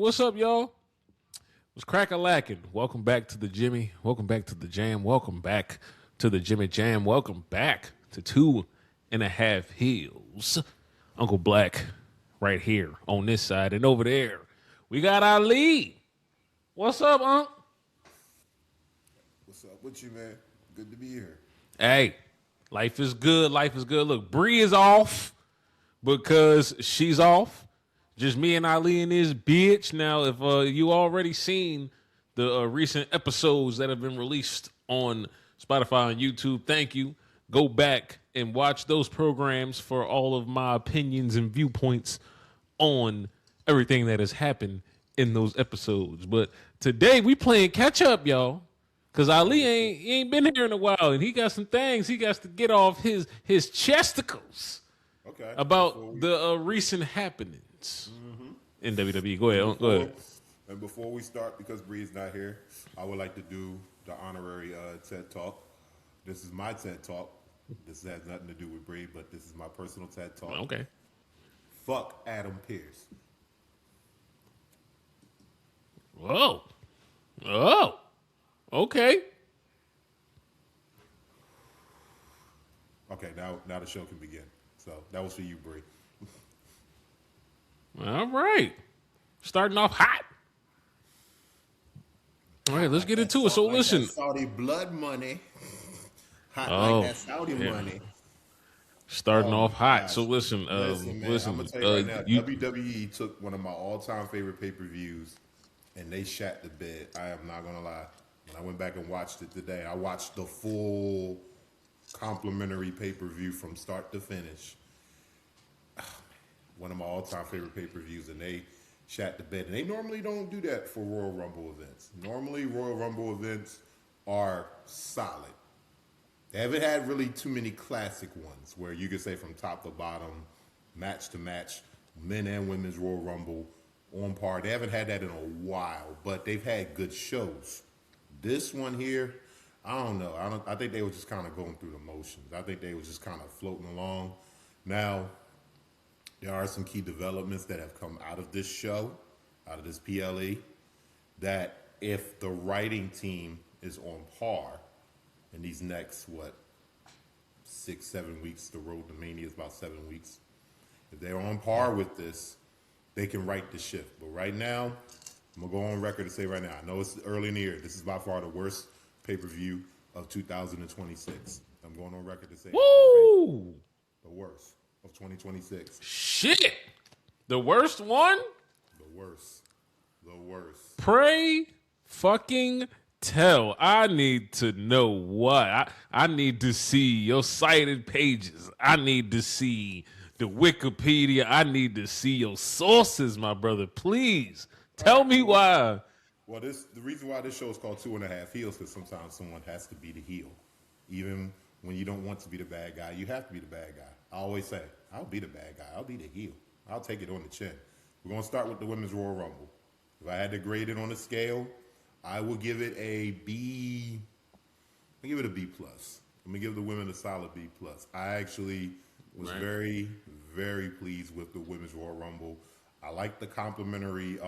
What's up, y'all? What's crack-a-lacking? Welcome back to the Jimmy. Welcome back to the Jam. Welcome back to the Jimmy Jam. Welcome back to 2.5 Heels. Uncle Black right here on this side. And over there, we got Ali. What's up, Unc? What's up with you, man? Good to be here. Hey, life is good. Life is good. Look, Bree is off because she's off. Just me and Ali and this bitch. Now, if you already seen the recent episodes that have been released on Spotify and YouTube, thank you. Go back and watch those programs for all of my opinions and viewpoints on everything that has happened in those episodes. But today we playing catch up, y'all. Cause Ali ain't been here in a while, and he got some things he got to get off his chesticles about the recent happenings in WWE. Go ahead. Go ahead. And before we start, because Bree's not here, I would like to do the honorary TED Talk. This is my TED Talk. This has nothing to do with Bree, but this is my personal TED Talk. Okay. Fuck Adam Pearce. Whoa. Oh. Okay. Okay, now the show can begin. So that was for you, Bree. All right. Starting off hot. All right, let's get into it. So listen. That Saudi blood money. Hot like that Saudi money. Starting off hot. Gosh. So listen, man, I'm gonna tell you right now, WWE took one of my all-time favorite pay-per-views and they shat the bed. I am not gonna lie. When I went back and watched it today, I watched the full complimentary pay-per-view from start to finish. One of my all-time favorite pay-per-views, and they shat the bed. And they normally don't do that for Royal Rumble events. Normally, Royal Rumble events are solid. They haven't had really too many classic ones where you could say from top to bottom, match to match, men and women's Royal Rumble on par. They haven't had that in a while, but they've had good shows. This one here, I don't know. I think they were just kind of going through the motions. I think they were just kind of floating along. Now, there are some key developments that have come out of this show, out of this PLE, that if the writing team is on par in these next, 6-7 weeks, the road to Mania is about 7 weeks. If they're on par with this, they can right the ship. But right now, I'm going to go on record and say right now, I know it's early in the year. This is by far the worst pay-per-view of 2026. I'm going on record to say Woo! The worst of 2026. Shit! The worst one? The worst. The worst. Pray fucking tell. I need to know what. I need to see your cited pages. I need to see the Wikipedia. I need to see your sources, my brother. Please. Tell me why. Well, the reason why this show is called 2.5 Heels because sometimes someone has to be the heel. Even when you don't want to be the bad guy, you have to be the bad guy. I always say, I'll be the bad guy. I'll be the heel. I'll take it on the chin. We're going to start with the Women's Royal Rumble. If I had to grade it on a scale, I would give it a B. I'll give it a B+. I'm going to give the women a solid B+. I actually was very, very pleased with the Women's Royal Rumble. I like the complimentary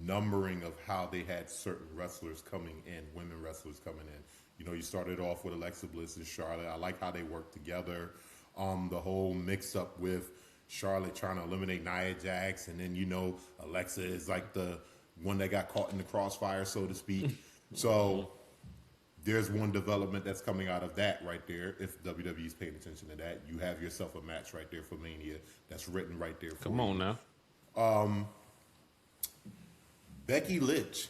numbering of how they had certain wrestlers coming in, women wrestlers coming in. You know, you started off with Alexa Bliss and Charlotte. I like how they worked together. The whole mix-up with Charlotte trying to eliminate Nia Jax, and then, Alexa is like the one that got caught in the crossfire, so to speak. So there's one development that's coming out of that right there. If WWE is paying attention to that, you have yourself a match right there for Mania that's written right there for Come on now. Becky Lynch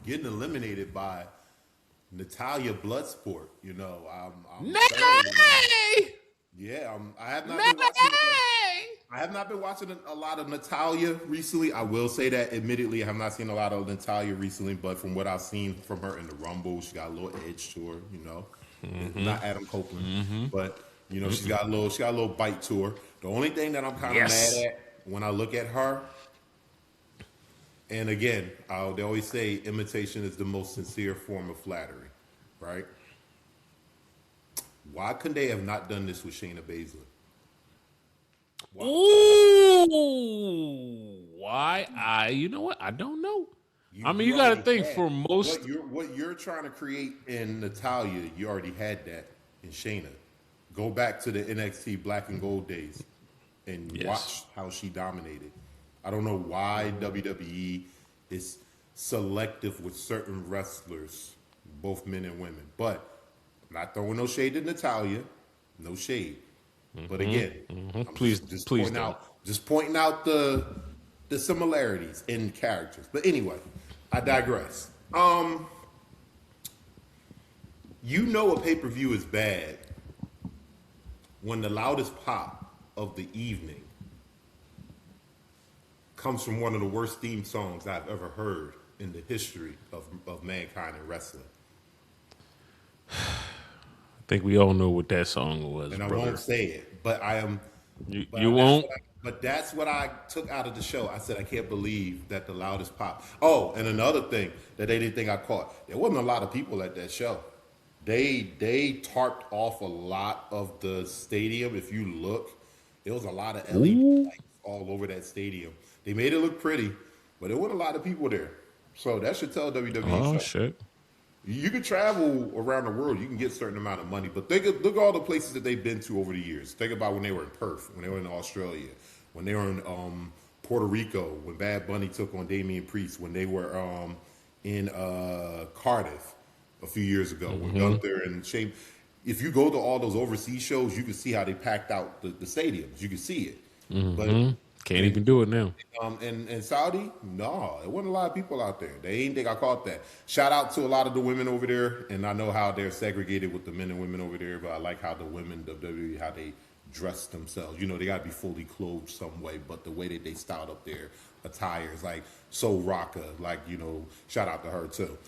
getting eliminated by Natalya Bloodsport. I have not been watching a lot of Natalya recently. I will say that, admittedly, I have not seen a lot of Natalya recently, but from what I've seen from her in the Rumble, she got a little edge to her, Not Adam Copeland, but she's got a little bite to her. The only thing that I'm kind of mad at when I look at her, and again, they always say imitation is the most sincere form of flattery, right? Why couldn't they have not done this with Shayna Baszler? Why? Ooh, Why? You know what? I don't know. I mean, You you got to already think had for most. what you're trying to create in Natalia. You already had that in Shayna. Go back to the NXT Black and Gold days and Yes. watch how she dominated. I don't know why WWE is selective with certain wrestlers, both men and women. But I'm not throwing no shade to Natalia, no shade. But again, I'm Please, just please pointing don't. out the similarities in characters. But anyway, I digress. You know a pay-per-view is bad when the loudest pop of the evening comes from one of the worst theme songs I've ever heard in the history of mankind and wrestling. I think we all know what that song was, And I brother. won't say it, but I am. You won't. But that's what I took out of the show. I said I can't believe that the loudest pop. Oh, and another thing that they didn't think I caught: there wasn't a lot of people at that show. They tarped off a lot of the stadium. If you look, there was a lot of LED lights all over that stadium. They made it look pretty, but there weren't a lot of people there. So that should tell WWE Oh something. shit. You can travel around the world. You can get a certain amount of money. But look at all the places that they've been to over the years. Think about when they were in Perth, when they were in Australia, when they were in Puerto Rico, when Bad Bunny took on Damian Priest, when they were in Cardiff a few years ago, when Gunther and Shane. If you go to all those overseas shows, you can see how they packed out the stadiums. You can see it. But Can't even do it now. in Saudi, no, there wasn't a lot of people out there. They ain't think I caught that. Shout out to a lot of the women over there, and I know how they're segregated with the men and women over there, but I like how the women, WWE, how they dress themselves. You know, they got to be fully clothed some way, but the way that they styled up their attire is like Soul Rocka, like, you know, shout out to her too.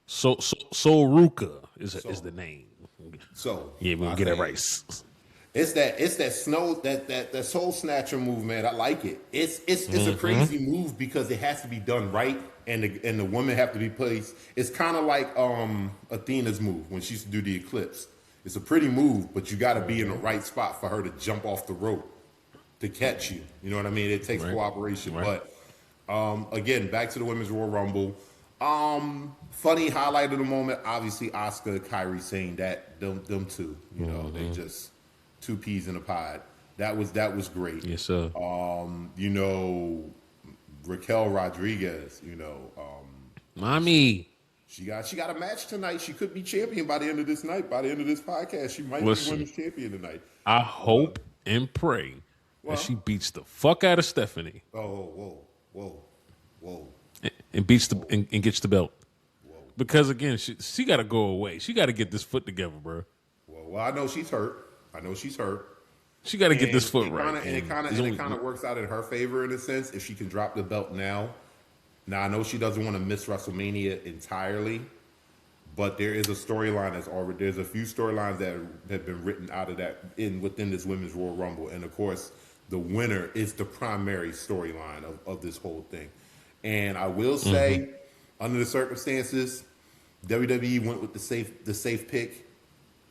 So Ruka is the name. So Yeah, we'll I get it say, right. It's that soul snatcher move, man. I like it. It's a crazy move because it has to be done right, and the women have to be placed. It's kind of like Athena's move when she used to do the Eclipse. It's a pretty move, but you got to be in the right spot for her to jump off the rope to catch you. You know what I mean? It takes cooperation. Right. But again, back to the Women's Royal Rumble. Funny highlight of the moment, obviously Asuka, Kyrie saying that them two. You know, they just. Two peas in a pod. That was great. Yes, sir. You know, Raquel Rodriguez. You know, Mommy. she got a match tonight. She could be champion by the end of this night. By the end of this podcast, she might be women's champion tonight. I hope and pray that she beats the fuck out of Stephanie. Oh, whoa. And beats and gets the belt. Because again, she got to go away. She got to get this foot together, bro. Well, I know she's hurt. She got to get this foot right. And it kind of works out in her favor in a sense if she can drop the belt now. Now I know she doesn't want to miss WrestleMania entirely, but there is a storyline there's a few storylines that have been written out of that within this Women's Royal Rumble, and of course the winner is the primary storyline of this whole thing. And I will say, under the circumstances, WWE went with the safe pick.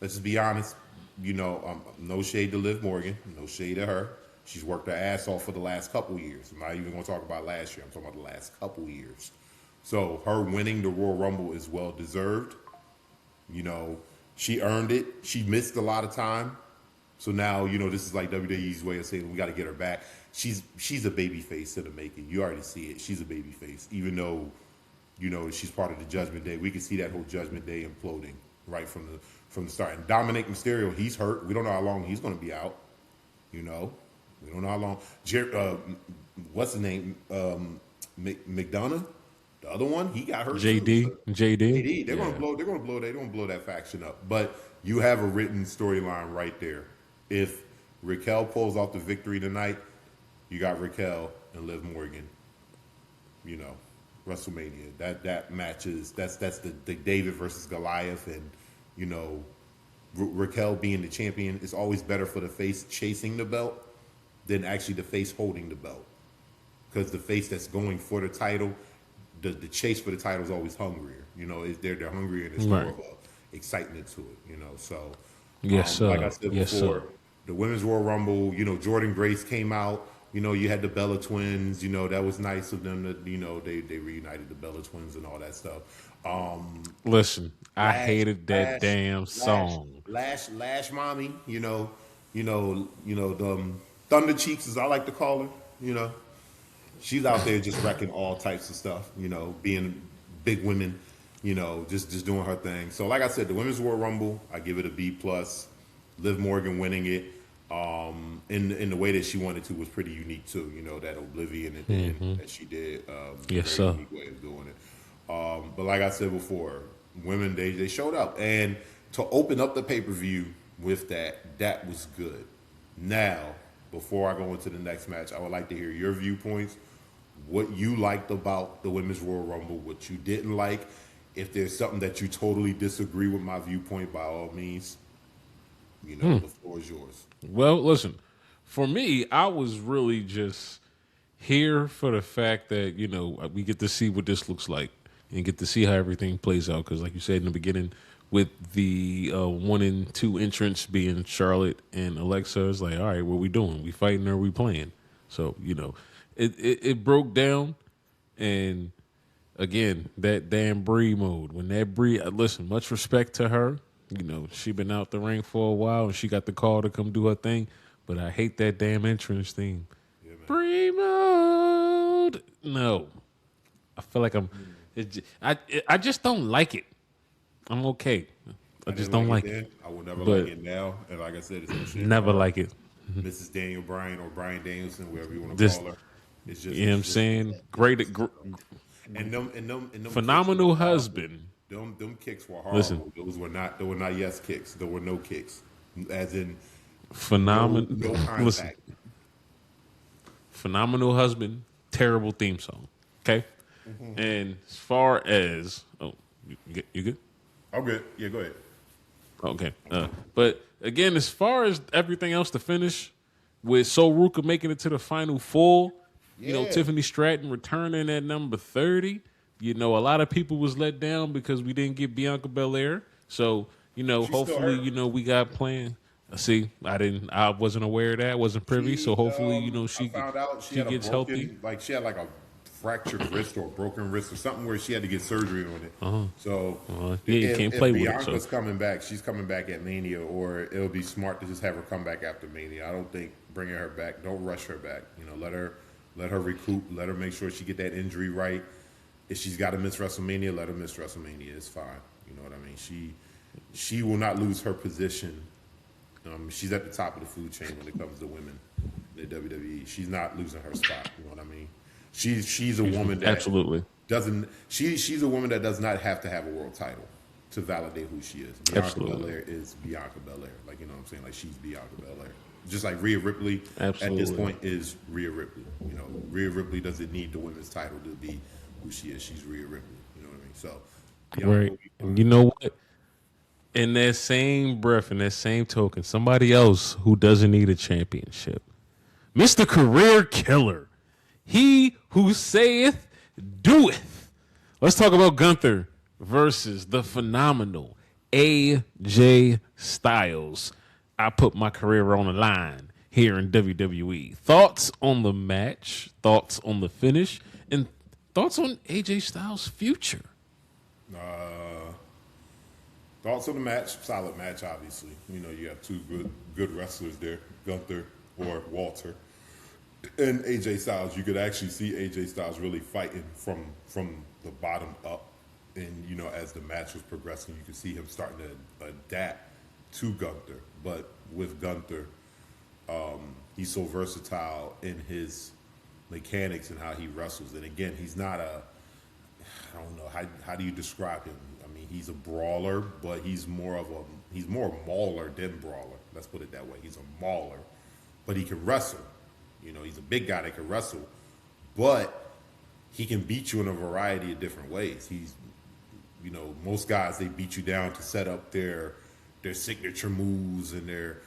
Let's just be honest. You know, no shade to Liv Morgan, no shade to her. She's worked her ass off for the last couple years. I'm not even going to talk about last year. I'm talking about the last couple years. So her winning the Royal Rumble is well deserved. You know, she earned it. She missed a lot of time. So now, you know, this is like WWE's way of saying we got to get her back. She's a baby face to the making. You already see it. She's a baby face. Even though, you know, she's part of the Judgment Day. We can see that whole Judgment Day imploding right from the start. And Dominic Mysterio, he's hurt. We don't know how long he's going to be out. You know, we don't know how long. What's his name? McDonough, the other one, he got hurt. JD. They're going to blow that faction up. But you have a written storyline right there. If Raquel pulls off the victory tonight, you got Raquel and Liv Morgan. You know, WrestleMania. That matches. That's the David versus Goliath, and you know, Raquel being the champion is always better for the face chasing the belt than actually the face holding the belt, because the face that's going for the title, the chase for the title is always hungrier. You know, they're hungrier and there's more of a excitement to it. You know, so yes, sir. Like I said before, the Women's Royal Rumble. You know, Jordan Grace came out You know, you had the Bella twins. You know, that was nice of them that, you know, they reunited the Bella twins and all that stuff. Listen, I Lash, hated that damn song. Lash mommy. The Thunder Cheeks, as I like to call her. You know, she's out there just wrecking all types of stuff. You know, being big women. You know, just doing her thing. So, like I said, the Women's Royal Rumble, I give it a B plus. Liv Morgan winning it, in the way that she wanted to was pretty unique too. You know, that Oblivion at the end that she did. Yes, very sir. unique way of doing it. But like I said before, women they showed up, and to open up the pay-per-view with that was good. Now, before I go into the next match, I would like to hear your viewpoints. What you liked about the Women's Royal Rumble, what you didn't like. If there's something that you totally disagree with my viewpoint, by all means, you know, the floor is yours. Well, listen, for me, I was really just here for the fact that, you know, we get to see what this looks like and get to see how everything plays out. Because, like you said in the beginning, with the 1 and 2 entrants being Charlotte and Alexa, it's like, all right, what we doing? We fighting or we playing? So, you know, it broke down, and again, that damn Bree mode. When that Bree, listen, much respect to her. You know, she been out the ring for a while, and she got the call to come do her thing. But I hate that damn entrance theme. Yeah, Bree mode. No, I feel like I just don't like it. I'm okay. I just don't like it. I will never like it now. And like I said, it's never like it. Mrs. Daniel Bryan or Bryan Danielson, whatever you want to call her. It's just, you know what I'm saying? Great. And them phenomenal husband. Them kicks were horrible. Listen, They were not yes kicks. There were no kicks, as in phenomenal. No contact. Listen, phenomenal husband. Terrible theme song. Okay, and as far as you good? I'm good. Yeah, go ahead. Okay, but again, as far as everything else to finish, with Sol Ruka making it to the final four. You know, Tiffany Stratton returning at number 30. You know, a lot of people was let down because we didn't get Bianca Belair. So, you know, hopefully, you know, we got playing. See, I wasn't aware of that, wasn't privy. So hopefully, you know, she gets healthy. Like she had like a fractured wrist or a broken wrist or something where she had to get surgery on it. So you can't play with it. Bianca's coming back, she's coming back at Mania, or it'll be smart to just have her come back after Mania. I don't think bringing her back, don't rush her back. You know, let her recoup, let her make sure she get that injury right. If she's got to miss WrestleMania, let her miss WrestleMania. It's fine. You know what I mean? She will not lose her position. She's at the top of the food chain when it comes to women in the WWE. She's not losing her spot. You know what I mean? She's a woman that absolutely doesn't. She's a woman that does not have to have a world title to validate who she is. Bianca Belair is Bianca Belair. Like, you know what I'm saying? Like, she's Bianca Belair. Just like Rhea Ripley at this point is Rhea Ripley. You know, Rhea Ripley doesn't need the women's title to be who she is. She's Rhea Ripley. You know what I mean? So, right. And you know what? In that same breath, in that same token, somebody else who doesn't need a championship, Mr. Career Killer, he who saith, doeth. Let's talk about Gunther versus the phenomenal AJ Styles. I put my career on the line here in WWE. Thoughts on the match, thoughts on the finish, and thoughts on AJ Styles' future? Thoughts on the match, solid match, obviously. You know, you have two good wrestlers there, Gunther or Walter. And AJ Styles, you could actually see AJ Styles really fighting from the bottom up. And, you know, as the match was progressing, you could see him starting to adapt to Gunther. But with Gunther, he's so versatile in his mechanics and how he wrestles. And again, he's not I don't know, how do you describe him? I mean, he's a brawler, but he's more mauler than brawler. Let's put it that way. He's a mauler, but he can wrestle. You know, he's a big guy that can wrestle, but he can beat you in a variety of different ways. You know, most guys, they beat you down to set up their signature moves and their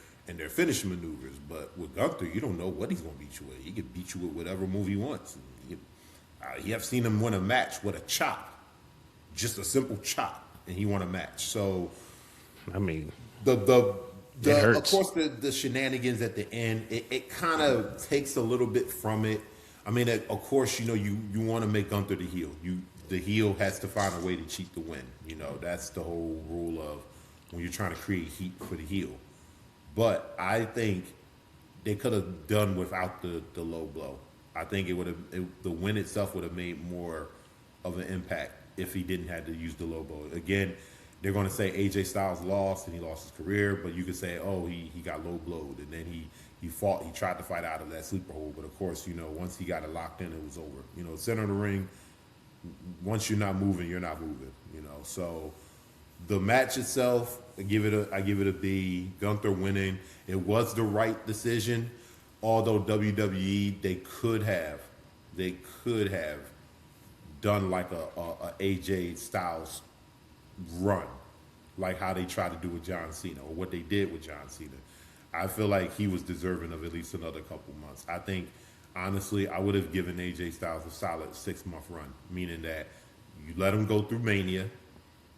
finishing maneuvers. But with Gunther, you don't know what he's going to beat you with. He can beat you with whatever move he wants. You have seen him win a match with a chop, just a simple chop, and he won a match. So, I mean, the It Of hurts. course, the shenanigans at the end, it kind of takes a little bit from it. I mean, of course, you want to make Gunther the heel. The heel has to find a way to cheat the win. That's the whole rule of when you're trying to create heat for the heel. But I think they could have done without the low blow. I think the win itself would have made more of an impact if he didn't have to use the low blow. Again, they're going to say AJ Styles lost and he lost his career, but you could say, oh, he got low blowed and then he tried to fight out of that sleeper hold. But of course, once he got it locked in, it was over. Center of the ring, once you're not moving, you're not moving. So the match itself, I give it a B. Gunther winning, it was the right decision. Although WWE, they could have done like a AJ Styles run, like how they tried to do with John Cena or what they did with John Cena. I feel like he was deserving of at least another couple months. I think, honestly, I would have given AJ Styles a solid 6-month run, meaning that you let him go through Mania,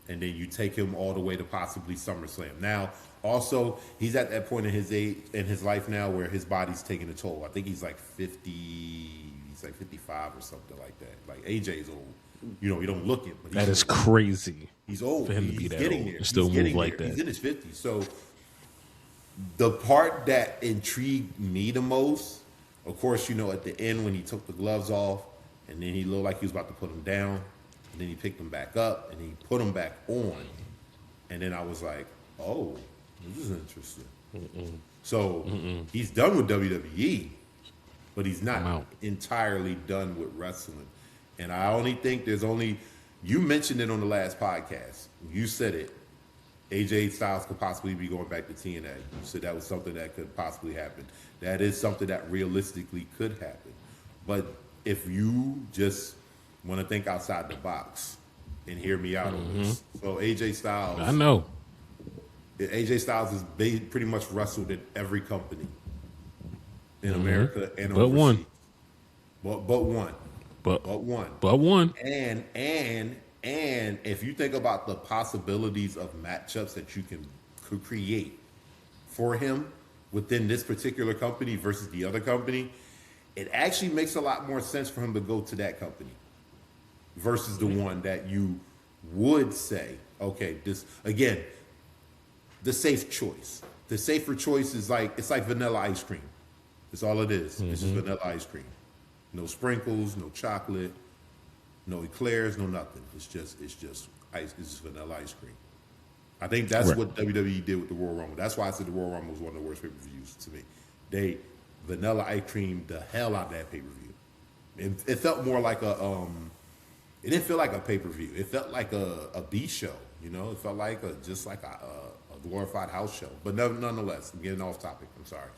and then you take him all the way to possibly SummerSlam. Now, also, he's at that point in his life now where his body's taking a toll. I think he's like 50, he's like 55 or something like that. Like AJ's old. You don't look it, but That is crazy. He's old. For him to be he's that getting old there. and still He's move getting like there. that. He's in his 50s. So the part that intrigued me the most, of course, at the end when he took the gloves off and then he looked like he was about to put them down, and then he picked them back up and he put them back on, and then I was like, oh, this is interesting. So he's done with WWE, but he's not entirely done with wrestling. And I only think you mentioned it on the last podcast. You said it. AJ Styles could possibly be going back to TNA. You said that was something that could possibly happen. That is something that realistically could happen. But if you just want to think outside the box and hear me out on this. So AJ Styles. I know. AJ Styles has pretty much wrestled in every company in America and But overseas. one. But one. But one. But one. And if you think about the possibilities of matchups that you could create for him within this particular company versus the other company, it actually makes a lot more sense for him to go to that company versus the one that you would say, okay, this again, the safe choice. The safer choice is it's like vanilla ice cream. That's all it is. It's just vanilla ice cream. No sprinkles, no chocolate, no eclairs, no nothing. It's just ice. It's just vanilla ice cream. I think that's what WWE did with the Royal Rumble. That's why I said the Royal Rumble was one of the worst pay-per-views to me. They vanilla ice cream the hell out of that pay-per-view. It felt more like it didn't feel like a pay-per-view. It felt like a B show. It felt like just like a glorified house show. But nonetheless, I'm getting off topic. I'm sorry.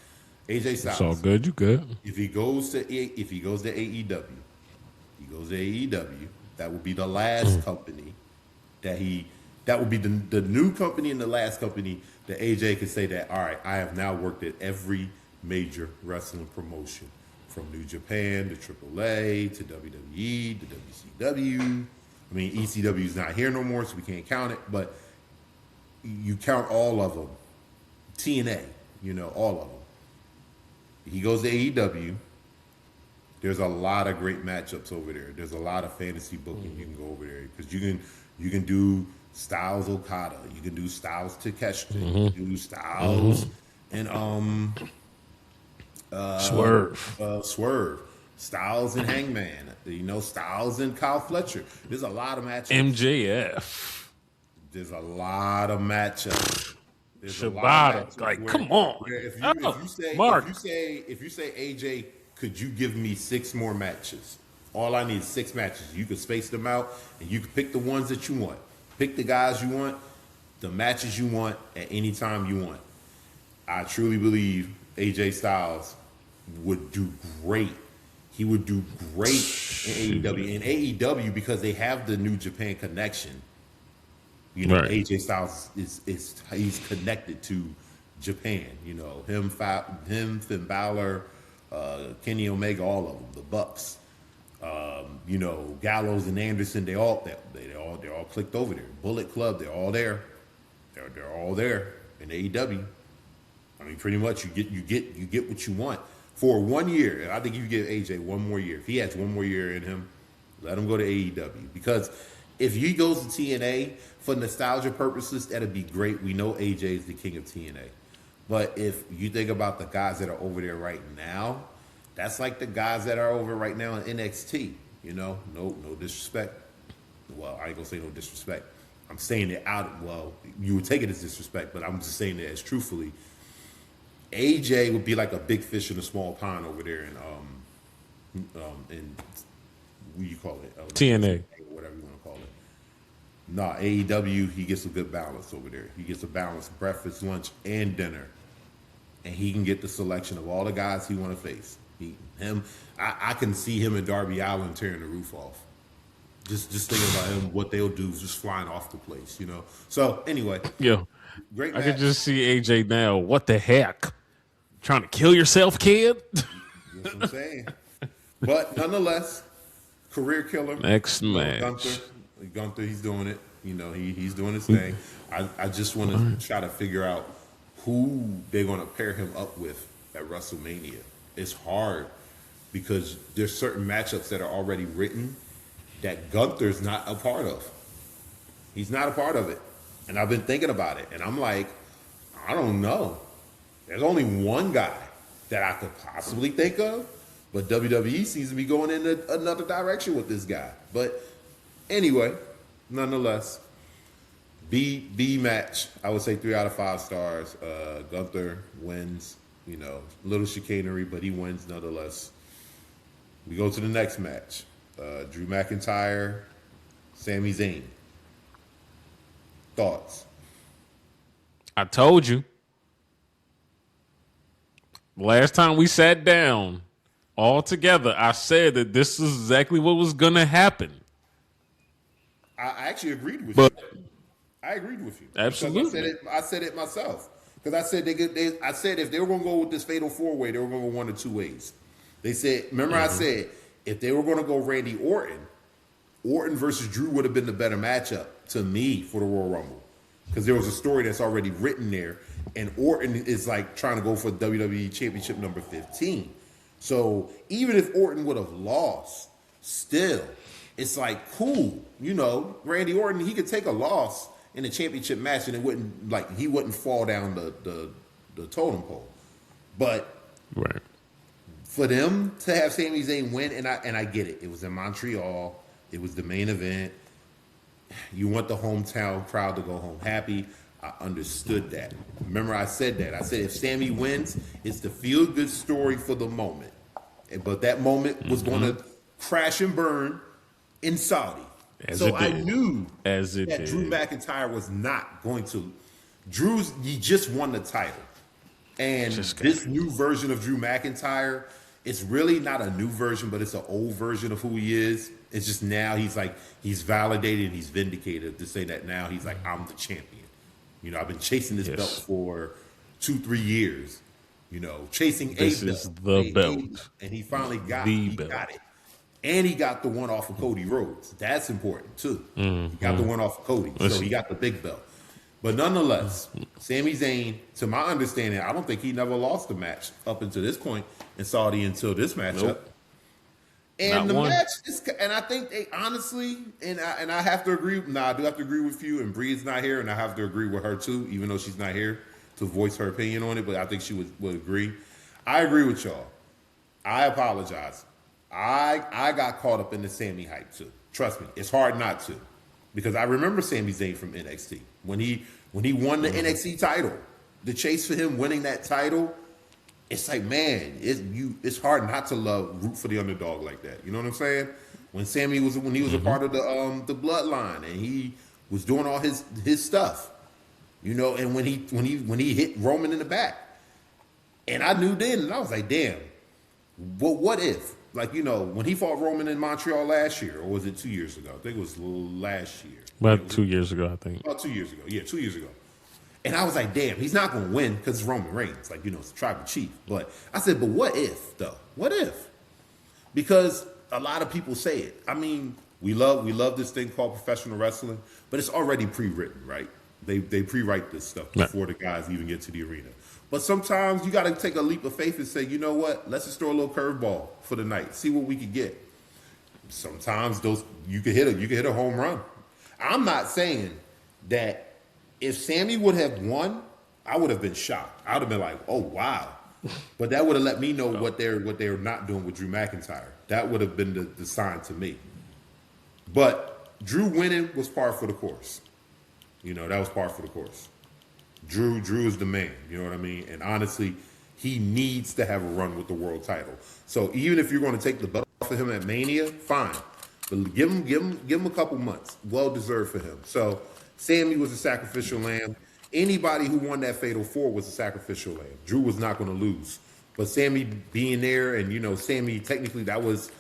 AJ Styles. It's all good. You good? If he goes to AEW, that would be the last company that would be the new company and the last company that AJ could say that, all right, I have now worked at every major wrestling promotion, from New Japan to AAA to WWE to WCW. I mean, ECW is not here no more, so we can't count it, but you count all of them. TNA, all of them. He goes to AEW. There's a lot of great matchups over there. There's a lot of fantasy booking you can go over there because you can do Styles Okada, you can do Styles Takeshita, you can do Styles and Swerve, Styles and Hangman, Styles and Kyle Fletcher. There's a lot of matchups. MJF. There's a lot of matchups. Shibata, come on. If you say AJ, could you give me 6 more matches? All I need is 6 matches. You can space them out, and you can pick the ones that you want. Pick the guys you want, the matches you want at any time you want. I truly believe AJ Styles would do great. He would do great in AEW. In AEW, because they have the New Japan connection. AJ Styles he's connected to Japan. Him, Finn Balor, Kenny Omega, all of them, the Bucks. Gallows and Anderson, they're all clicked over there. Bullet Club, they're all there. They're all there in AEW. I mean, pretty much you get what you want for 1 year. And I think you give AJ 1 more year. If he has 1 more year in him, let him go to AEW. Because if he goes to TNA for nostalgia purposes, that'd be great. We know AJ is the king of TNA. But if you think about the guys that are over there right now, that's like the guys that are over right now in NXT. You know, no disrespect. Well, I ain't gonna say no disrespect. I'm saying it out. Well, you would take it as disrespect, but I'm just saying it as truthfully. AJ would be like a big fish in a small pond over there in what do you call it? TNA, whatever you want to call it. Nah, AEW, he gets a good balance over there. He gets a balanced breakfast, lunch, and dinner, and he can get the selection of all the guys he want to face. I can see him and Darby Allin tearing the roof off. Just thinking about him, what they'll do, just flying off the place, you know. So anyway, yeah, great I match. could just see AJ now. What the heck? Trying to kill yourself, kid? That's what I'm saying. But nonetheless, career killer. Next match. Gunther, he's doing it. You know, he's doing his thing. I just want to try to figure out who they're going to pair him up with at WrestleMania. It's hard because there's certain matchups that are already written that Gunther's not a part of. He's not a part of it. And I've been thinking about it. And I'm like, I don't know. There's only one guy that I could possibly think of. But WWE seems to be going in another direction with this guy. But anyway, nonetheless, B match, I would say 3 out of 5 stars. Gunther wins, you know, a little chicanery, but he wins nonetheless. We go to the next match. Drew McIntyre, Sami Zayn. Thoughts? I told you. Last time we sat down all together, I said that this is exactly what was going to happen. I actually agreed with you. I agreed with you. Absolutely. I said it myself. Because I said I said if they were going to go with this fatal 4-way, they were going to go 1 of 2 ways. They said, remember I said, if they were going to go Randy Orton versus Drew would have been the better matchup to me for the Royal Rumble. Because there was a story that's already written there. And Orton is like trying to go for WWE Championship number 15. So even if Orton would have lost, still, it's like, cool. You know, Randy Orton, he could take a loss in a championship match and it wouldn't, like, he wouldn't fall down the totem pole. But right. For them to have Sami Zayn win, and I get it. It was in Montreal. It was the main event. You want the hometown crowd to go home happy. I understood that. Remember, I said that. I said if Sami wins, it's the feel-good story for the moment. But that moment was going to crash and burn in Saudi. So I knew that Drew McIntyre was not going to. He just won the title. And this new version of Drew McIntyre, it's really not a new version, but it's an old version of who he is. It's just now he's validated and he's vindicated to say that now he's like, I'm the champion. You know, I've been chasing this belt for 2-3 years. You know, chasing this is the belt. And he finally got it. And he got the one off of Cody Rhodes. That's important, too. He got the one off of Cody. So he got the big belt. But nonetheless, Sami Zayn, to my understanding, I don't think he never lost a match up until this point in Saudi until this matchup. Nope. And the match is, and I think they honestly, and I have to agree. I do have to agree with you. And Bree's not here, and I have to agree with her too, even though she's not here to voice her opinion on it. But I think she would agree. I agree with y'all. I apologize. I got caught up in the Sami hype too. Trust me, it's hard not to, because I remember Sami Zayn from NXT when he won the NXT title. The chase for him winning that title. It's like, man, it's hard not to root for the underdog like that. You know what I'm saying? When Sami was a part of the bloodline and he was doing all his stuff, you know, and when he hit Roman in the back, and I knew then, and I was like, damn, well, what if? Like, you know, when he fought Roman in Montreal last year, or was it 2 years ago? I think it was last year. About 2 years ago, I think. About 2 years ago. Yeah, 2 years ago. And I was like, damn, he's not going to win because it's Roman Reigns. Like, you know, it's the tribal chief. But I said, but what if, though? What if? Because a lot of people say it. I mean, we love this thing called professional wrestling, but it's already pre-written, right? They pre-write this stuff before the guys even get to the arena. But sometimes you got to take a leap of faith and say, you know what? Let's just throw a little curveball for the night. See what we can get. Sometimes you could hit a home run. I'm not saying that if Sammy would have won, I would have been shocked. I would have been like, oh wow. But that would have let me know what they're not doing with Drew McIntyre. That would have been the sign to me. But Drew winning was par for the course. You know, that was par for the course. Drew is the man. You know what I mean? And honestly, he needs to have a run with the world title. So even if you're going to take the belt off of him at Mania, fine. But give him a couple months. Well deserved for him. So Sammy was a sacrificial lamb. Anybody who won that Fatal 4 was a sacrificial lamb. Drew was not going to lose. But Sammy being there, and, you know, Sammy, technically that was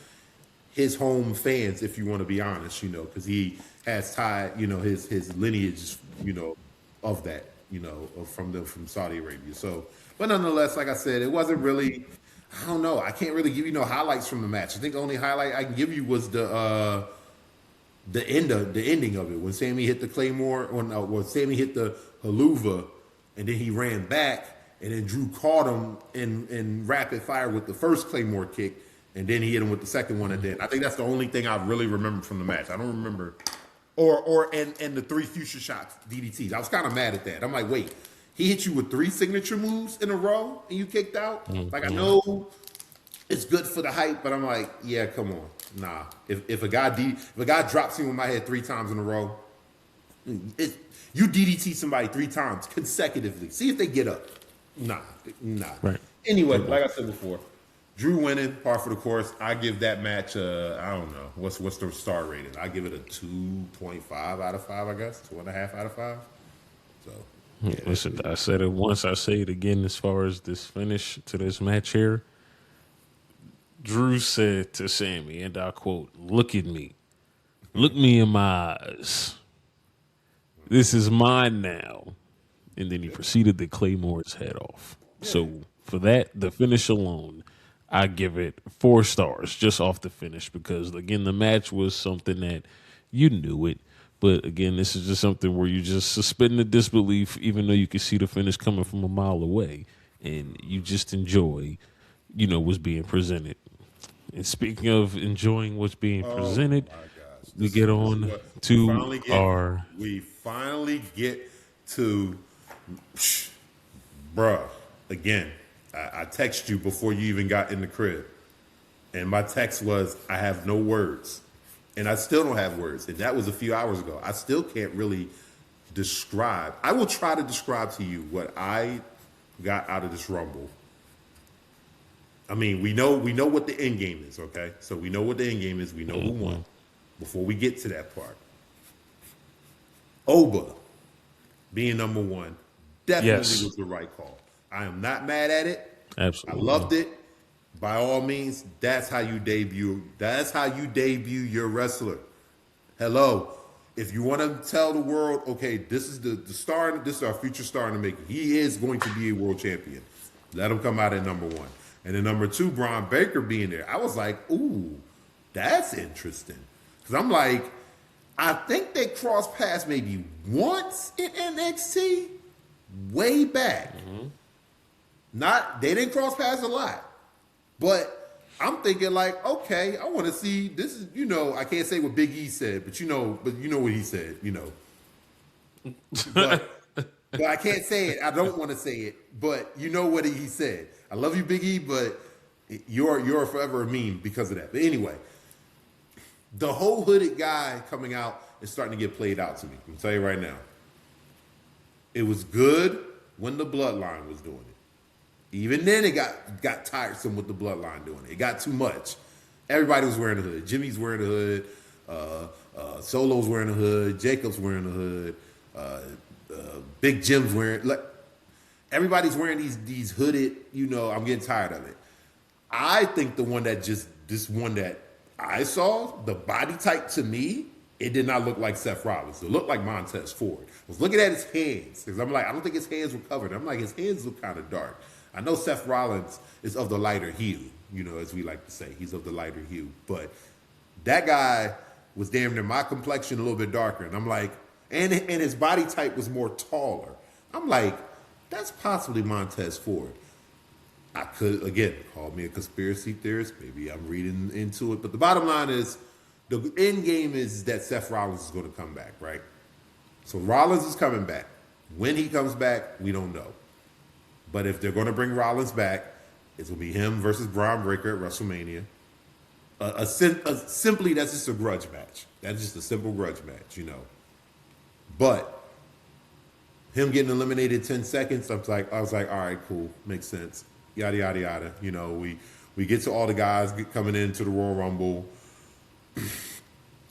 his home fans, if you want to be honest, you know, because he has tied, you know, his lineage, you know, of that, you know, from Saudi Arabia. So, but nonetheless, like I said, it wasn't really, I don't know. I can't really give you no highlights from the match. I think the only highlight I can give you was the ending of it, when Sammy hit the Claymore, when Sammy hit the Haluva, and then he ran back, and then Drew caught him in rapid fire with the first Claymore kick, and then he hit him with the second one at the end. I think that's the only thing I really remember from the match. I don't remember, and the 3 future shots, DDTs. I was kind of mad at that. I'm like, wait, he hit you with 3 signature moves in a row, and you kicked out? Like, I know it's good for the hype, but I'm like, yeah, come on. Nah, if a guy drops you in my head 3 times in a row, you DDT somebody 3 times consecutively. See if they get up. Nah. Right. Anyway, like I said before, Drew winning, par for the course. I give that match, I don't know, what's the star rating? I give it a 2.5 out of 5, I guess, 2.5 out of 5. So. Yeah, listen, I said it once, I say it again as far as this finish to this match here. Drew said to Sammy, and I quote, "Look at me. Look me in my eyes. This is mine now." And then he proceeded to claymore his head off. Yeah. So for that, the finish alone, I give it 4 stars just off the finish because, again, the match was something that you knew it. But, again, this is just something where you just suspend the disbelief even though you can see the finish coming from a mile away. And you just enjoy, you know, what's being presented. And speaking of enjoying what's being presented, we get on to our... We finally get to... Bruh, again, I text you before you even got in the crib. And my text was, I have no words. And I still don't have words. And that was a few hours ago. I still can't really describe. I will try to describe to you what I got out of this Rumble. I mean, we know what the end game is, okay? So we know what the end game is. We know who won before we get to that part. Oba being number 1 definitely was the right call. I am not mad at it. Absolutely. I loved it. By all means, that's how you debut. That's how you debut your wrestler. Hello. If you want to tell the world, okay, this is the star, this is our future star in the making. He is going to be a world champion. Let him come out at number 1. And then number 2, Braun Baker being there. I was like, ooh, that's interesting. Because I'm like, I think they crossed paths maybe once in NXT, way back. They didn't cross paths a lot. But I'm thinking like, okay, I want to see, this is, you know, I can't say what Big E said, but you know what he said, you know. But I can't say it. I don't want to say it, but you know what he said. I love you, Big E, but you're forever a meme because of that. But anyway, the whole hooded guy coming out is starting to get played out to me. I'm tell you right now. It was good when the Bloodline was doing it. Even then, it got tiresome with the Bloodline doing it. It got too much. Everybody was wearing a hood. Jimmy's wearing a hood. Solo's wearing a hood. Jacob's wearing a hood. Big Jim's wearing... Everybody's wearing these hooded, you know, I'm getting tired of it. I think this one that I saw, the body type to me, it did not look like Seth Rollins. It looked like Montez Ford. I was looking at his hands because I'm like, I don't think his hands were covered. I'm like, his hands look kind of dark. I know Seth Rollins is of the lighter hue, you know, as we like to say. He's of the lighter hue. But that guy was damn near my complexion, a little bit darker. And I'm like, and his body type was more taller. I'm like, That's possibly Montez Ford. I could, again, call me a conspiracy theorist. Maybe I'm reading into it. But the bottom line is the end game is that Seth Rollins is going to come back, right? So Rollins is coming back. When he comes back, we don't know. But if they're going to bring Rollins back, it's going to be him versus Braun Breaker at WrestleMania. Simply, that's just a grudge match. That's just a simple grudge match, you know. But him getting eliminated 10 seconds, I was like, all right, cool, makes sense. Yada yada yada. You know, we get to all the guys coming into the Royal Rumble.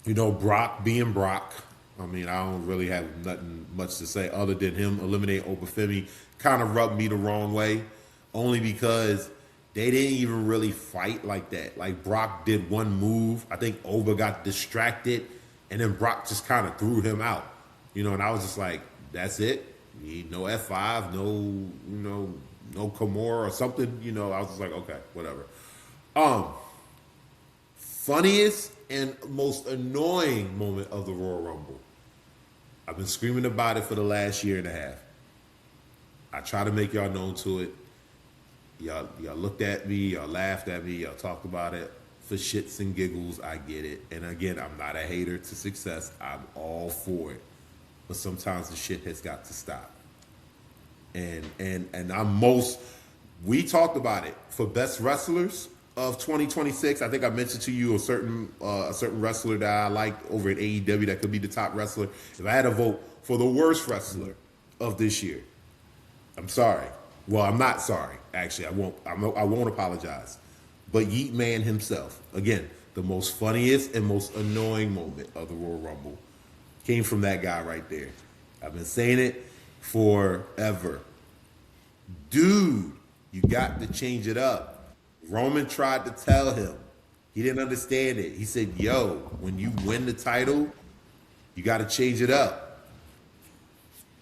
You know, Brock being Brock. I mean, I don't really have nothing much to say other than him eliminate Obafemi kind of rubbed me the wrong way, only because they didn't even really fight like that. Like, Brock did one move. I think Oba got distracted, and then Brock just kind of threw him out. You know, and I was just like, that's it? No F5, no Kimura or something. You know, I was just like, okay, whatever. Funniest and most annoying moment of the Royal Rumble. I've been screaming about it for the last year and a half. I try to make y'all known to it. Y'all looked at me, y'all laughed at me, y'all talked about it. For shits and giggles, I get it. And again, I'm not a hater to success. I'm all for it. But sometimes the shit has got to stop. And we talked about it for best wrestlers of 2026. I think I mentioned to you a certain wrestler that I liked over at AEW that could be the top wrestler. If I had to vote for the worst wrestler of this year, I'm sorry. Well, I'm not sorry. Actually, I won't apologize. But Yeet Man himself, again, the most funniest and most annoying moment of the Royal Rumble came from that guy right there. I've been saying it forever. Dude, you got to change it up. Roman tried to tell him. He didn't understand it. He said, yo, when you win the title, you got to change it up.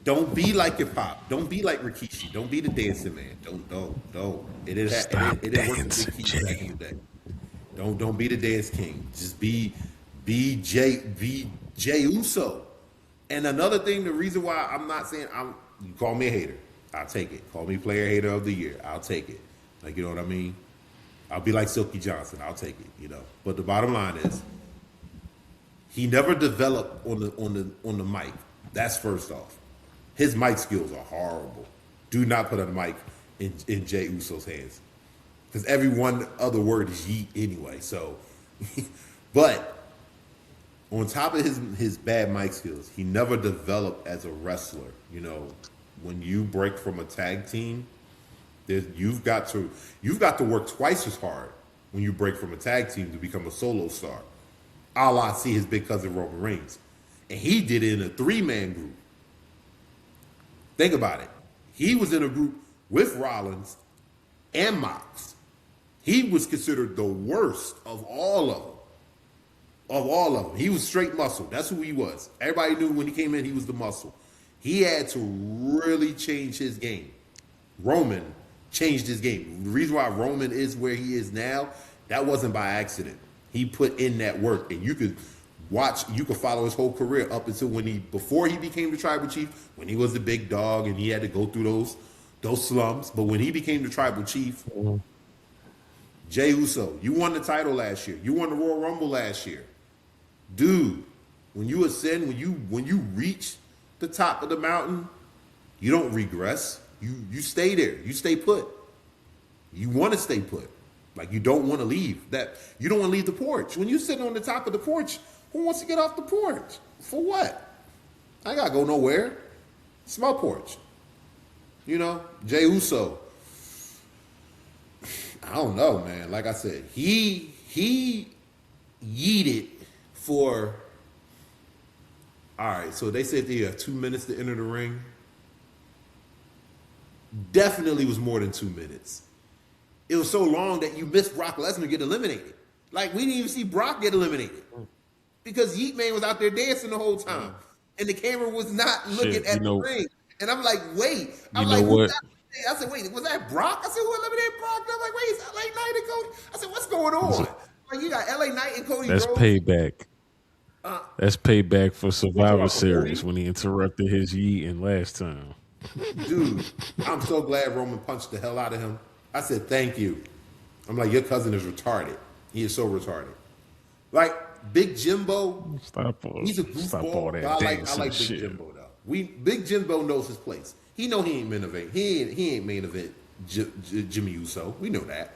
Don't be like your pop. Don't be like Rikishi. Don't be the dancing man. Don't. It didn't work for Rikishi back in the day. Don't be the dance king. Just be Jey Uso. And another thing, the reason why I'm not saying you call me a hater, I'll take it. Call me player hater of the year, I'll take it. Like, you know what I mean? I'll be like Silky Johnson, I'll take it, you know. But the bottom line is, he never developed on the mic. That's first off. His mic skills are horrible. Do not put a mic in Jey Uso's hands, because every one other word is yeet anyway. So, but on top of his bad mic skills, he never developed as a wrestler. You know, when you break from a tag team, you've got to work twice as hard when you break from a tag team to become a solo star. A la see his big cousin Roman Reigns, and he did it in a 3-man group. Think about it. He was in a group with Rollins and Mox. He was considered the worst of all of them. He was straight muscle. That's who he was. Everybody knew when he came in, he was the muscle. He had to really change his game. Roman changed his game. The reason why Roman is where he is now, that wasn't by accident. He put in that work, and you could follow his whole career up until before he became the tribal chief, when he was the big dog and he had to go through those slums. But when he became the tribal chief, Jey Uso, you won the title last year. You won the Royal Rumble last year. Dude, when you ascend, when you reach the top of the mountain, you don't regress. You stay there. You stay put. You want to stay put. Like, you don't want to leave. You don't want to leave the porch. When you're sitting on the top of the porch, who wants to get off the porch? For what? I gotta go nowhere. It's my porch. You know, Jey Uso. I don't know, man. Like I said, he yeeted for. All right, so they said they have 2 minutes to enter the ring. Definitely was more than 2 minutes. It was so long that you missed Brock Lesnar get eliminated. Like, we didn't even see Brock get eliminated because Yeet Man was out there dancing the whole time, and the camera was not looking at the ring. And I'm like, wait. I'm like, what? I said, wait, was that Brock? I said, who eliminated Brock? And I'm like, wait, it's LA Knight and Cody. I said, what's going on? Like, you got LA Knight and Cody. That's Rhodes. payback. That's payback for Survivor Series when he interrupted his yeeting last time. Dude, I'm so glad Roman punched the hell out of him. I said, thank you. I'm like, your cousin is retarded. He is so retarded. Like, Big Jimbo, he's a Stop all goofball. But that I dancing like Big shit. Jimbo, though. Big Jimbo knows his place. He know he ain't main event. He ain't main event Jimmy Uso. We know that.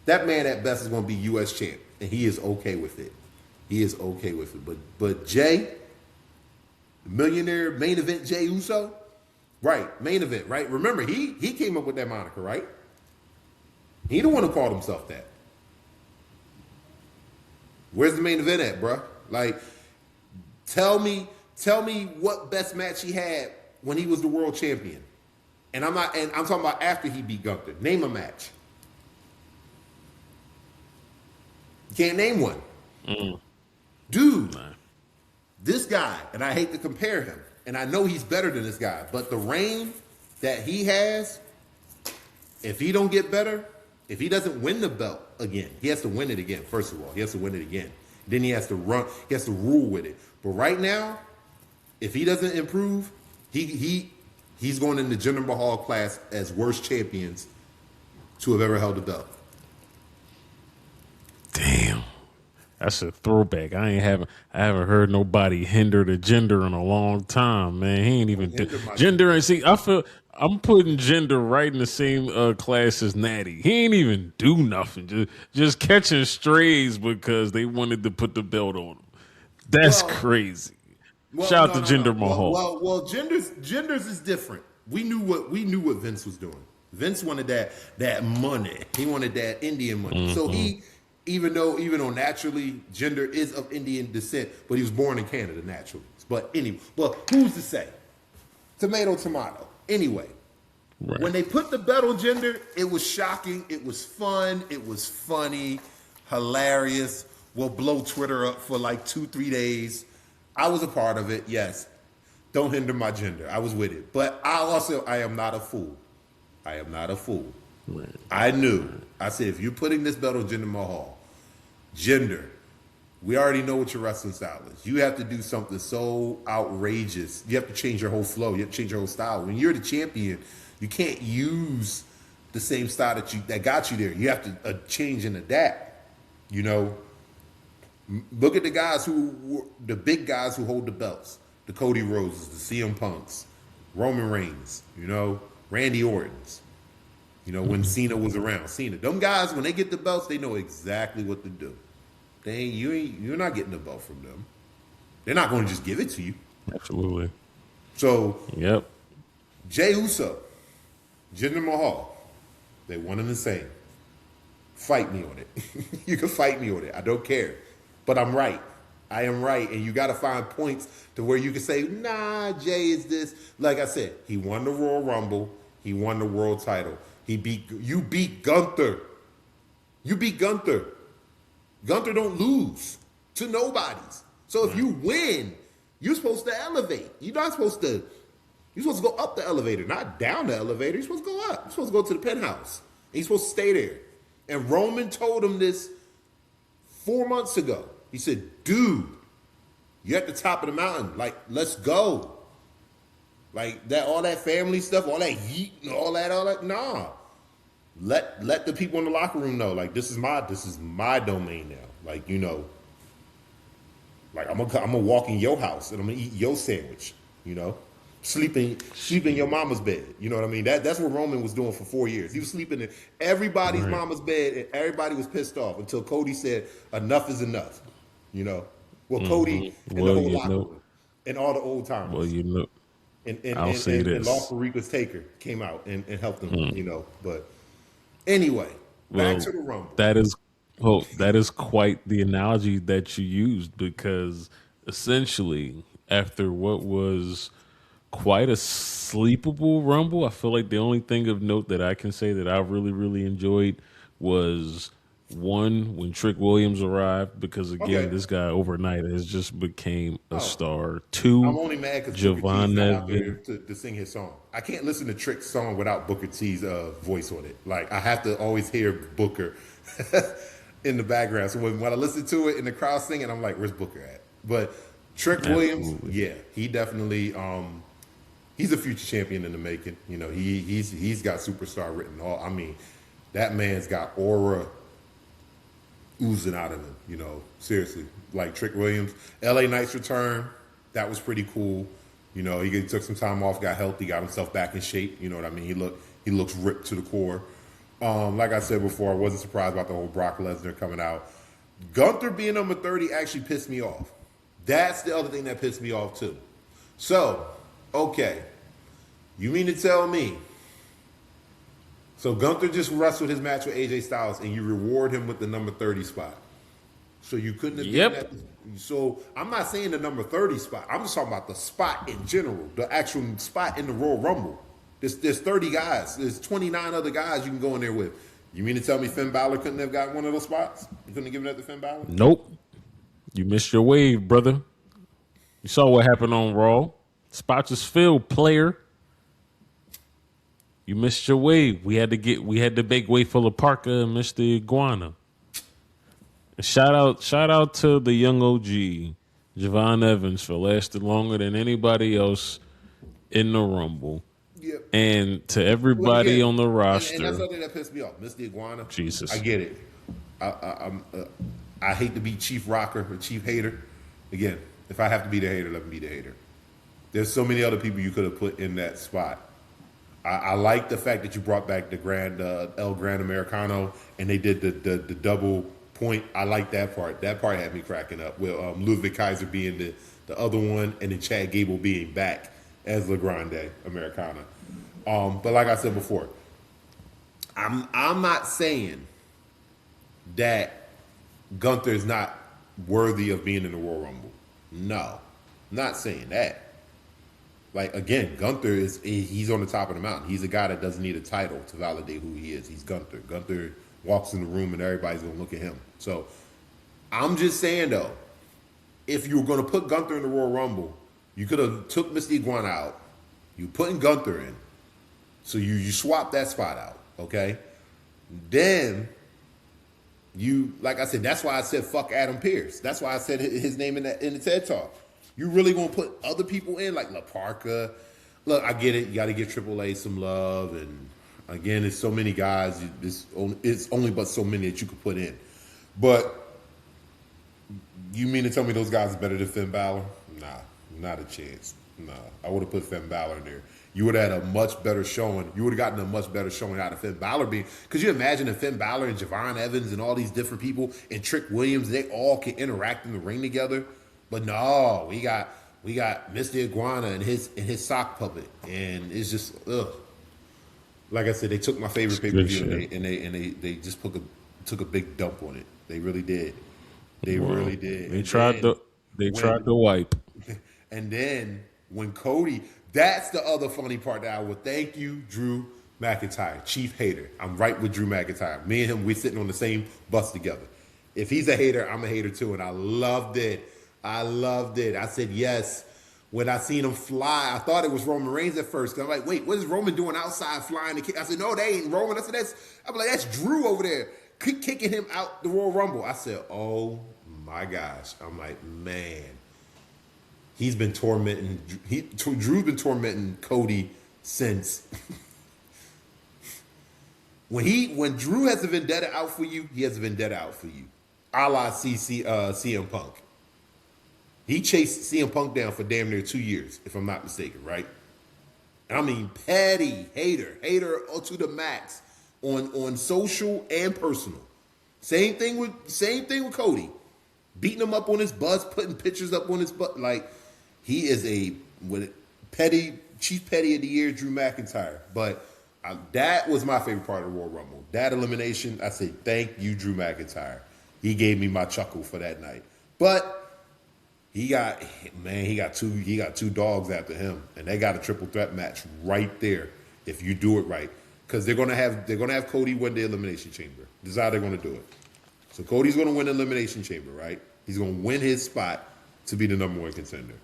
That man at best is going to be U.S. champ, and he is okay with it. He is okay with it. But Jay, millionaire main event Jay Uso, right? Main event, right? Remember, he came up with that moniker, right? He the one who called himself that. Where's the main event at, bruh? Like, tell me what best match he had when he was the world champion. And I'm talking about after he beat Gunther. Name a match. You can't name one. Dude, this guy, and I hate to compare him, and I know he's better than this guy, but the reign that he has, if he don't get better, if he doesn't win the belt again, he has to win it again, first of all. He has to win it again. Then he has to rule with it. But right now, if he doesn't improve, he's going in the Jinder Mahal class as worst champions to have ever held a belt. Damn. That's a throwback. I haven't heard nobody hinder the gender in a long time, man. He ain't even gender. And see, I feel I'm putting gender right in the same class as Natty. He ain't even do nothing. Just catching strays because they wanted to put the belt on him. That's crazy. Shout out to Jinder Mahal. Well, genders is different. We knew what Vince was doing. Vince wanted that money. He wanted that Indian money. So he, even though naturally Jinder is of Indian descent, but he was born in Canada naturally. But anyway, who's to say? Tomato. Anyway, when they put the belt on Jinder, it was shocking. It was fun. It was funny, hilarious. We'll blow Twitter up for like 2-3 days. I was a part of it, yes. Don't hinder my gender. I was with it. But I am not a fool. I am not a fool. Right. I knew. I said, if you're putting this belt on Jinder Mahal, Jinder, we already know what your wrestling style is. You have to do something so outrageous. You have to change your whole flow. You have to change your whole style. When you're the champion, you can't use the same style that got you there. You have to change and adapt. You know, look at the big guys who hold the belts. The Cody Roses, the CM Punks, Roman Reigns, Randy Ortons. When Cena was around. Them guys, when they get the belts, they know exactly what to do. You're not getting the belt from them. They're not going to just give it to you. Absolutely. So, yep. Jey Uso, Jinder Mahal, they one and the same. Fight me on it. You can fight me on it. I don't care. But I'm right. I am right. And you got to find points to where you can say, nah, Jay is this. Like I said, he won the Royal Rumble. He won the world title. You beat Gunther. You beat Gunther. Gunther don't lose to nobody's. So if you win, you're supposed to elevate. You're supposed to go up the elevator, not down the elevator. You're supposed to go up. You're supposed to go to the penthouse. And you're supposed to stay there. And Roman told him this 4 months ago. He said, dude, you're at the top of the mountain. Like, let's go. Like that, all that family stuff, all that heat and all that, nah. Let the people in the locker room know, like, this is my domain now. Like, like I'm gonna walk in your house and I'm gonna eat your sandwich, sleep in your mama's bed. You know what I mean? That's what Roman was doing for 4 years. He was sleeping in everybody's mama's bed, and everybody was pissed off until Cody said, enough is enough. Cody and the whole locker room and all the old timers. Well, I'll say this. And Law Rica's Taker came out and helped him, But anyway, back to the Rumble. That is quite the analogy that you used, because essentially after what was quite a sleepable Rumble, I feel like the only thing of note that I can say that I really, really enjoyed was, one, when Trick Williams arrived, because again, this guy overnight has just became a star. Two, I'm only mad because Booker T's not out there to sing his song. I can't listen to Trick's song without Booker T's voice on it. Like, I have to always hear Booker in the background. So when I listen to it and the crowd singing, I'm like, where's Booker at? But Trick Williams, yeah, he definitely he's a future champion in the making. You know, he's got superstar written all. I mean, that man's got aura oozing out of him. You know, seriously, like Trick Williams, L.A. Knight's return, that was pretty cool. You know, he took some time off, got healthy, got himself back in shape. You know what I mean? He looks ripped to the core. Like I said before, I wasn't surprised about the whole Brock Lesnar coming out. Gunther being number 30 actually pissed me off. That's the other thing that pissed me off too. So, okay, you mean to tell me? So Gunther just wrestled his match with AJ Styles, and you reward him with the number 30 spot. So you couldn't have done that. So I'm not saying the number 30 spot. I'm just talking about the spot in general, the actual spot in the Royal Rumble. There's 30 guys. There's 29 other guys you can go in there with. You mean to tell me Finn Balor couldn't have got one of those spots? You couldn't have given that to Finn Balor? Nope. You missed your wave, brother. You saw what happened on Raw. Spots was filled, player. You missed your wave. We had to make way for La Parka and Mr. Iguana. And shout out to the young OG, Javon Evans, for lasting longer than anybody else in the Rumble. Yep. And to everybody on the roster. And that's something that pissed me off. Mr. Iguana. Jesus. I get it. I hate to be Chief Rocker or Chief Hater. Again, if I have to be the hater, let me be the hater. There's so many other people you could have put in that spot. I like the fact that you brought back the El Gran Americano and they did the double point. I like that part. That part had me cracking up. With Ludwig Kaiser being the other one and then Chad Gable being back as La Grande Americana. But like I said before, I'm not saying that Gunther is not worthy of being in the Royal Rumble. No, I'm not saying that. Like, again, Gunther he's on the top of the mountain. He's a guy that doesn't need a title to validate who he is. He's Gunther. Gunther walks in the room and everybody's going to look at him. So I'm just saying, though, if you were going to put Gunther in the Royal Rumble, you could have took Mr. Iguana out. You putting Gunther in. So you swap that spot out, okay? Then you, like I said, that's why I said fuck Adam Pearce. That's why I said his name in the TED Talk. You really gonna put other people in like La Parka? Look, I get it. You got to give AAA some love, and again, it's so many guys. It's only but so many that you could put in. But you mean to tell me those guys are better than Finn Balor? Nah, not a chance. Nah, I would have put Finn Balor in there. You would have had a much better showing. You would have gotten a much better showing out of Finn Balor being. Could you imagine if Finn Balor and Javon Evans and all these different people and Trick Williams, they all can interact in the ring together? But no, we got Mr. Iguana and his sock puppet, and it's just ugh. Like I said, they took my favorite pay-per-view and they just took a big dump on it. They really did. They really did. They tried to wipe. And then when Cody, that's the other funny part that I would thank you, Drew McIntyre, Chief Hater. I'm right with Drew McIntyre. Me and him, we're sitting on the same bus together. If he's a hater, I'm a hater too, and I loved it. I said yes. When I seen him fly, I thought it was Roman Reigns at first. Cause I'm like, wait, what is Roman doing outside flying the kick? I said, no, they ain't Roman. I said, that's Drew over there kicking him out the Royal Rumble. I said, oh my gosh. I'm like, man, he's been tormenting. Drew's been tormenting Cody since. When Drew has a vendetta out for you, he has a vendetta out for you. A la CM Punk. He chased CM Punk down for damn near 2 years, if I'm not mistaken, right? I mean, petty, hater to the max on social and personal. Same thing with Cody. Beating him up on his bus, putting pictures up on his butt. Like, he is Chief Petty of the Year, Drew McIntyre. But that was my favorite part of the Royal Rumble. That elimination, I say, thank you, Drew McIntyre. He gave me my chuckle for that night. But he got two dogs after him, and they got a triple threat match right there if you do it right, because they're gonna have Cody win the Elimination Chamber. This is how they're gonna do it. So Cody's gonna win the Elimination Chamber, right? He's gonna win his spot to be the number one contender.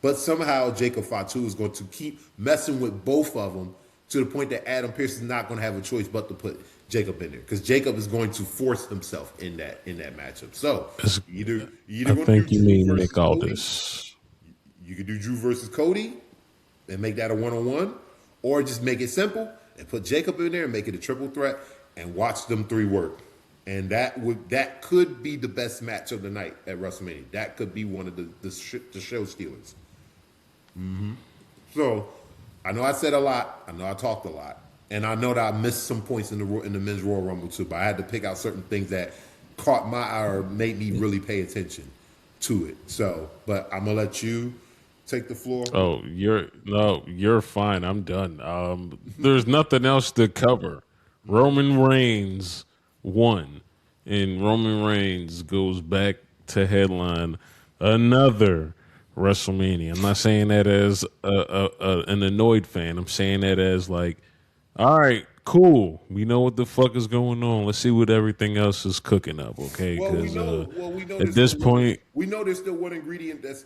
But somehow Jacob Fatu is going to keep messing with both of them to the point that Adam Pearce is not going to have a choice but to put Jacob in there, because Jacob is going to force himself in that matchup. So either I think you mean Nick Aldis. You could do Drew versus Cody, and make that a one-on-one, or just make it simple and put Jacob in there and make it a triple threat and watch them three work. And that could be the best match of the night at WrestleMania. That could be one of the show stealers. Mm-hmm. So I know I said a lot. I know I talked a lot, and I know that I missed some points in the men's Royal Rumble too. But I had to pick out certain things that caught my eye or made me really pay attention to it. So, but I'm gonna let you take the floor. Oh, you're fine. I'm done. There's nothing else to cover. Roman Reigns won, and Roman Reigns goes back to headline another WrestleMania. I'm not saying that as an annoyed fan. I'm saying that as like, all right, cool. We know what the fuck is going on. Let's see what everything else is cooking up, okay? Because we know at this point, we know there's still one ingredient that's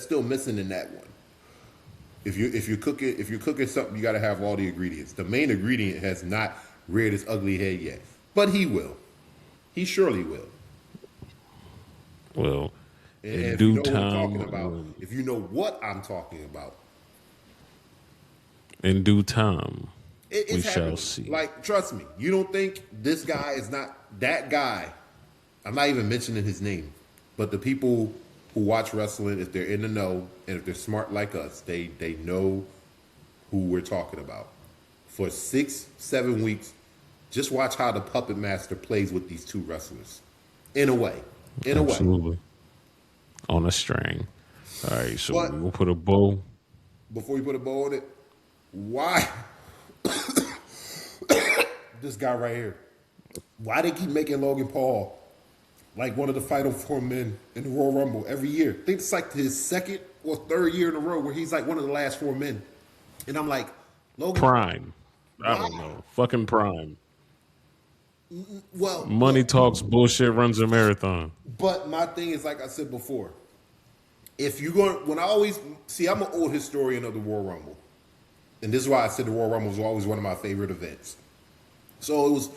still missing in that one. If you're cooking something, you got to have all the ingredients. The main ingredient has not reared its ugly head yet, but he will. He surely will. Well, in due time, if you know what I'm talking about, in due time, we happening. Shall see. Like, trust me, you don't think this guy is not that guy. I'm not even mentioning his name, but the people who watch wrestling, if they're in the know and if they're smart like us, they know who we're talking about. For 6-7 weeks, just watch how the puppet master plays with these two wrestlers. In a way. Absolutely. On a string. All right, so we'll put a bow. Before we put a bow on it, why this guy right here? Why they keep making Logan Paul like one of the final four men in the Royal Rumble every year? I think it's like his second or third year in a row where he's like one of the last four men. And I'm like, Logan. Prime. I don't know. Fucking prime. Well, money talks, bullshit runs a marathon. But my thing is, like I said before, if you go, when I always see, I'm an old historian of the Royal Rumble, and this is why I said the Royal Rumble was always one of my favorite events. So it was,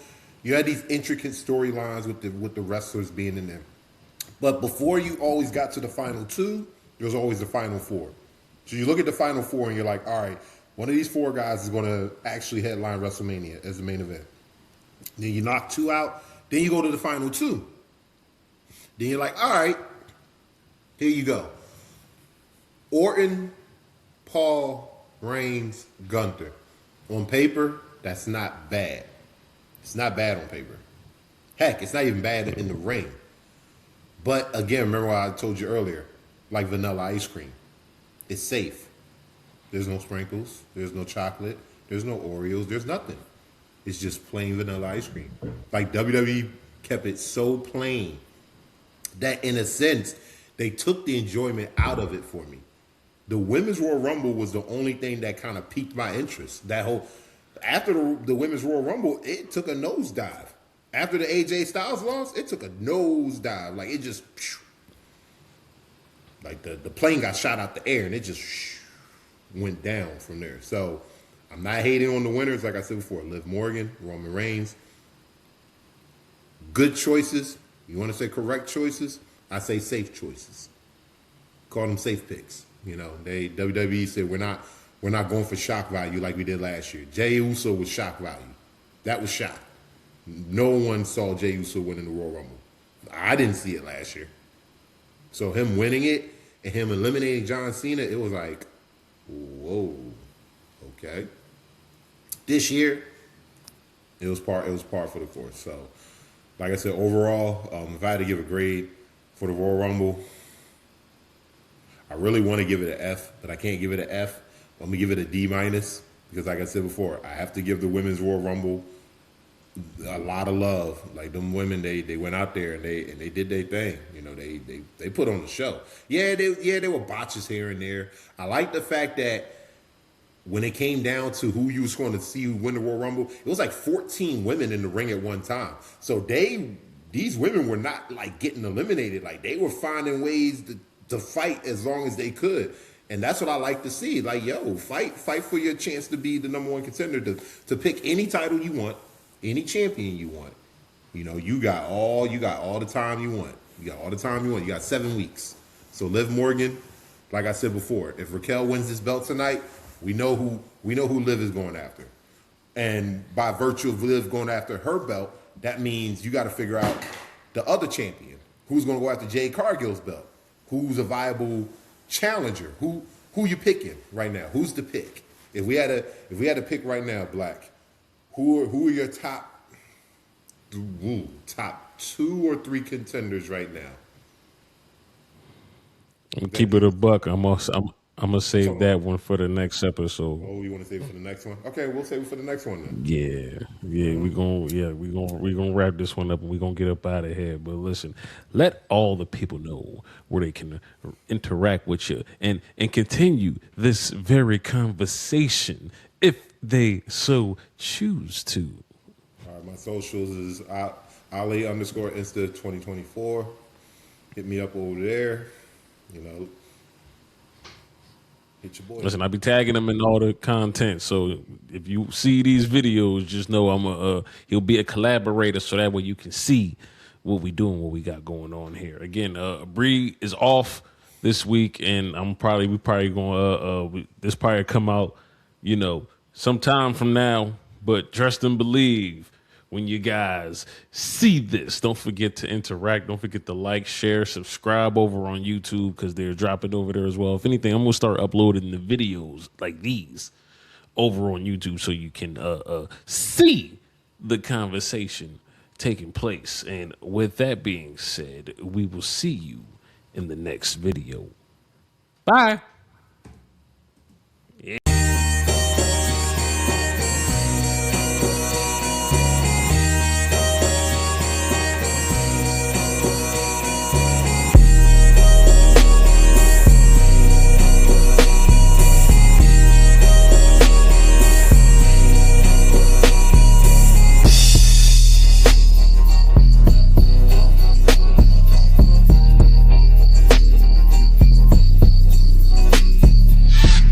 you had these intricate storylines with the wrestlers being in there, but before you always got to the final two, there was always the final four. So you look at the final four and you're like, all right, one of these four guys is going to actually headline WrestleMania as the main event. Then you knock two out. Then you go to the final two. Then you're like, all right, here you go. Orton, Paul, Reigns, Gunther. On paper, that's not bad. It's not bad on paper. Heck, it's not even bad in the ring. But again, remember what I told you earlier, like vanilla ice cream. It's safe. There's no sprinkles. There's no chocolate. There's no Oreos. There's nothing. It's just plain vanilla ice cream. Like WWE kept it so plain that in a sense, they took the enjoyment out of it for me. The Women's Royal Rumble was the only thing that kind of piqued my interest. After the Women's Royal Rumble, it took a nosedive. After the AJ Styles loss, it took a nosedive. Like it just, like the plane got shot out the air and it just went down from there. So I'm not hating on the winners, like I said before. Liv Morgan, Roman Reigns. Good choices. You want to say correct choices? I say safe choices. Call them safe picks. You know, WWE said we're not going for shock value like we did last year. Jey Uso was shock value. That was shock. No one saw Jey Uso winning the Royal Rumble. I didn't see it last year. So him winning it and him eliminating John Cena, it was like, whoa, okay. This year, it was par for the course. So, like I said, overall, if I had to give a grade for the Royal Rumble, I really want to give it an F, but I can't give it an F. I'm gonna give it a D- because, like I said before, I have to give the Women's Royal Rumble a lot of love. Like them women, they went out there and they did their thing. You know, they put on the show. Yeah, there were botches here and there. I like the fact that when it came down to who you was going to see win the Royal Rumble, it was like 14 women in the ring at one time. So these women were not like getting eliminated. Like they were finding ways to fight as long as they could. And that's what I like to see. Like, yo, fight for your chance to be the number one contender, to pick any title you want, any champion you want. You know, you got all the time you want. You got all the time you want. You got 7 weeks. So Liv Morgan, Like I said before, if Raquel wins this belt tonight, we know who Liv is going after. And by virtue of Liv going after her belt, that means you got to figure out the other champion. Who's going to go after Jade Cargill's belt? Who's a viable challenger? Who you picking right now? Who's the pick? If we had to pick right now, Black, who are your top 2 or 3 contenders right now? Keep it a buck. I'm gonna save that one for the next episode. Oh, you want to save it for the next one? Okay, we'll save it for the next one then. Yeah, we gonna wrap this one up and we gonna get up out of here. But listen, let all the people know where they can interact with you and continue this very conversation if they so choose to. All right, my socials is Ali _ Insta 2024. Hit me up over there. You know, hit your boy. Listen, I be tagging him in all the content. So if you see these videos, just know he'll be a collaborator, so that way you can see what we doing, what we got going on here. Again, Bree is off this week, and we probably going this probably come out, sometime from now. But trust and believe. When you guys see this, don't forget to interact. Don't forget to like, share, subscribe over on YouTube because they're dropping over there as well. If anything, I'm going to start uploading the videos like these over on YouTube so you can see the conversation taking place. And with that being said, we will see you in the next video. Bye.